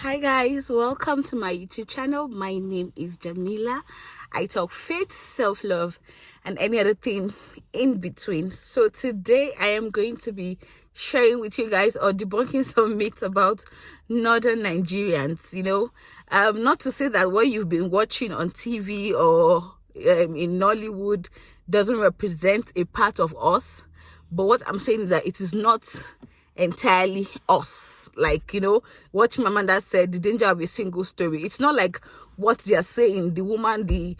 Hi guys, welcome to my YouTube channel. My name is Jamila. I talk faith, self-love, and any other thing in between. So today I am going to be sharing with you guys or debunking some myths about Northern Nigerians. Not to say that what you've been watching on TV or in Nollywood doesn't represent a part of us, but what I'm saying is that it is not entirely us. Like, what Chimamanda said, the danger of a single story. It's not like what they are saying, the woman, the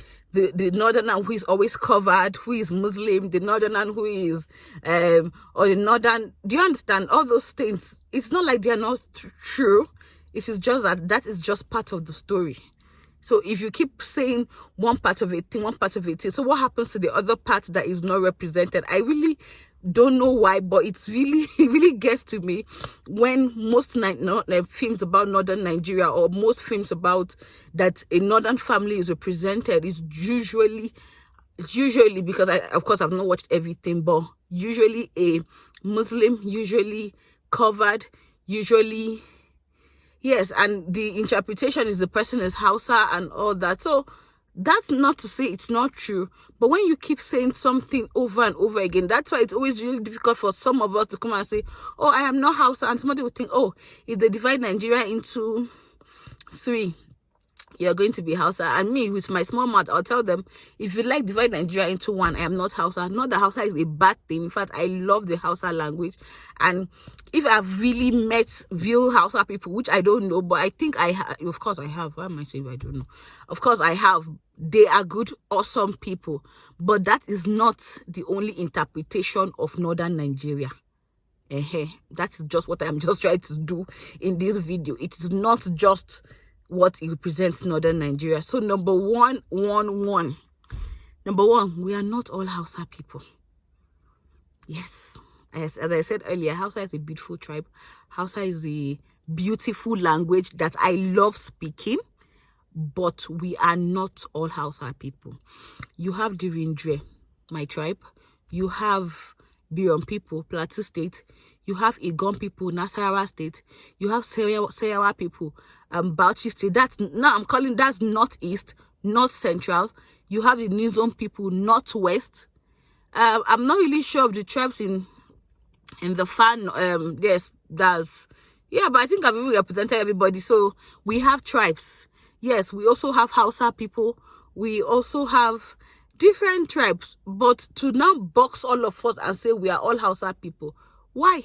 northerner who is always covered, who is Muslim, the northerner who is or the northern, do you understand all those things? It's not like they are not true. It is just that is just part of the story. So if you keep saying one part of it, so what happens to the other part that is not represented? I really don't know why, but it really gets to me when most films about Northern Nigeria or most films about that a northern family is represented is usually because of course I've not watched everything, but usually a Muslim, usually covered, usually. Yes, and the interpretation is the person is Hausa and all that. So that's not to say it's not true. But when you keep saying something over and over again, that's why it's always really difficult for some of us to come and say, oh, I am not Hausa. And somebody would think, oh, if they divide Nigeria into 3, you're going to be Hausa. And me, with my small mouth, I'll tell them, if you like divide Nigeria into 1, I am not Hausa. Not that Hausa is a bad thing. In fact, I love the Hausa language. And if I've really met real Hausa people, which I don't know, but I think of course I have. Why am I saying I don't know? Of course I have. They are good, awesome people. But that is not the only interpretation of Northern Nigeria. That's just what I'm just trying to do in this video. It is not just what it represents Northern Nigeria. So number one, we are not all Hausa people. Yes, as I said earlier, Hausa is a beautiful tribe. Hausa is a beautiful language that I love speaking, but we are not all Hausa people. You have Dirindre, my tribe. You have Biron people, Plateau State. You have Igon people, Nasarawa State. You have Sayawa people, Bauchi State. That's Northeast, North Central. You have the Nizon people, Northwest. I'm not really sure of the tribes in the fan. Yes, but I think I've even represented everybody. So we have tribes. Yes, we also have Hausa people. We also have different tribes. But to now box all of us and say we are all Hausa people, why?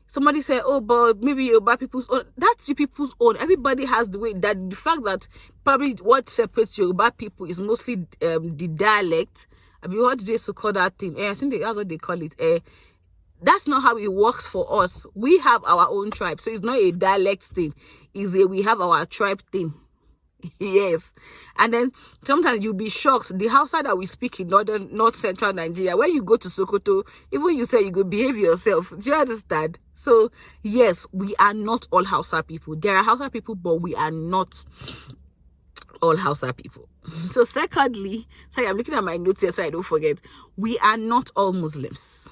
Somebody said, oh, but maybe Yoruba people's own. That's the people's own. Everybody has the way. That the fact that probably what separates Yoruba people is mostly the dialect. I mean, what do they so call that thing? I think that's what they call it. That's not how it works for us. We have our own tribe. So it's not a dialect thing. We have our tribe thing. Yes. And then sometimes you'll be shocked. The Hausa that we speak in North Central Nigeria, when you go to Sokoto, even you say you could behave yourself. Do you understand? So yes, we are not all Hausa people. There are Hausa people, but we are not all Hausa people. So secondly, sorry, I'm looking at my notes here so I don't forget. We are not all Muslims.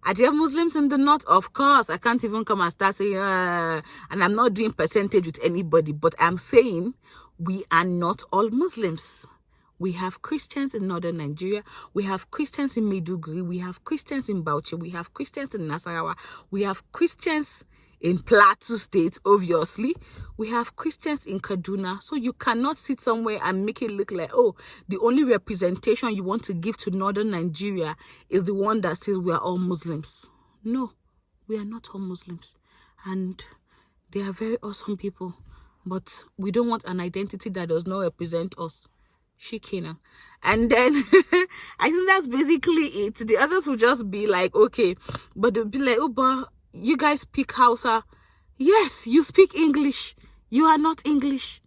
Are there Muslims in the north? Of course. I can't even come and start saying, and I'm not doing percentage with anybody, but I'm saying we are not all Muslims. We have Christians in Northern Nigeria. We have Christians in Maiduguri. We have Christians in Bauchi. We have Christians in Nasarawa. We have Christians in Plateau State, obviously. We have Christians in Kaduna. So you cannot sit somewhere and make it look like, oh, the only representation you want to give to Northern Nigeria is the one that says we are all Muslims. No, we are not all Muslims. And they are very awesome people. But we don't want an identity that does not represent us. Shikina. And then I think that's basically it. The others will just be like, okay, but they'll be like, oh, but you guys speak Hausa. Yes, you speak English. You are not English.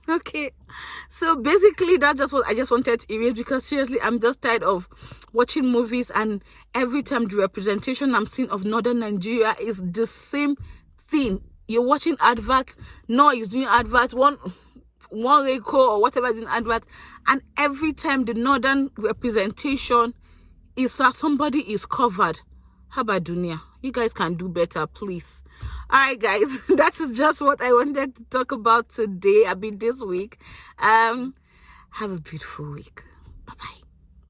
Okay, so basically that's just what I just wanted to erase, because seriously I'm just tired of watching movies and every time the representation I'm seeing of Northern Nigeria is the same thing. You're watching adverts, no, he's doing adverts, one Reiko or whatever is in advert, and every time the northern representation is that somebody is covered. How about Dunia? You guys can do better, please. All right, guys, that is just what I wanted to talk about today. This week. Have a beautiful week. Bye bye.